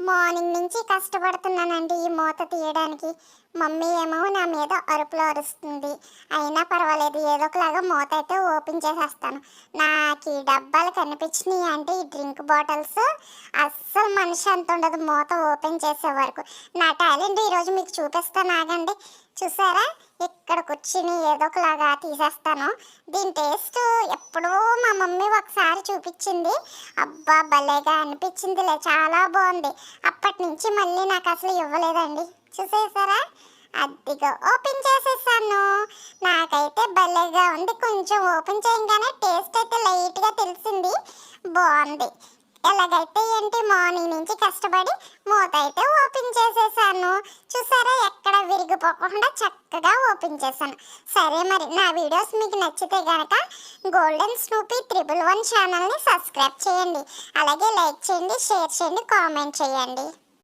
Morning నుంచి కష్టపడుతున్నానండి ఈ మూత తీయడానికి. మమ్మీ ఏమో నా మీద అరుపులు అరుస్తుంది. అయినా పర్వాలేదు, ఏదో ఒకలాగా మూత అయితే ఓపెన్ చేసేస్తాను. నాకు ఈ డబ్బాలు కనిపించినాయి అంటే ఈ డ్రింక్ బాటిల్స్, అస్సలు మనిషి అంత ఉండదు మూత ఓపెన్ చేసే వరకు. నా టాలెంట్ ఈరోజు మీకు చూపిస్తాను, ఆగండి. చూసారా, ఇక్కడ కూర్చుని ఏదో ఒకలాగా తీసేస్తాను. దీని టేస్ట్ ఎప్పుడో మా మమ్మీ ఒకసారి చూపించింది. అబ్బా భలేగా అనిపించిందిలే, చాలా బాగుంది. అప్పటి నుంచి మళ్ళీ నాకు అసలు ఇవ్వలేదండి. చూసేసారా, అదిగో ఓపెన్ చేసేసాను. నాకైతే భలేగా ఉంది. కొంచెం ఓపెన్ చేయగానే టేస్ట్ అయితే లైట్గా తెలిసింది, బాగుంది. ఎలాగైతే ఏంటి, మార్నింగ్ నుంచి కష్టపడి మూత అయితే ఓపెన్ చేసేసాను. చూసారా, ఎక్కడ విరిగిపోకుండా చక్కగా ఓపెన్ చేశాను. సరే మరి, నా వీడియోస్ మీకు నచ్చితే కనుక గోల్డెన్ స్నూపీ 111 ఛానల్ని సబ్స్క్రైబ్ చేయండి. అలాగే లైక్ చేయండి, షేర్ చేయండి, కామెంట్ చేయండి.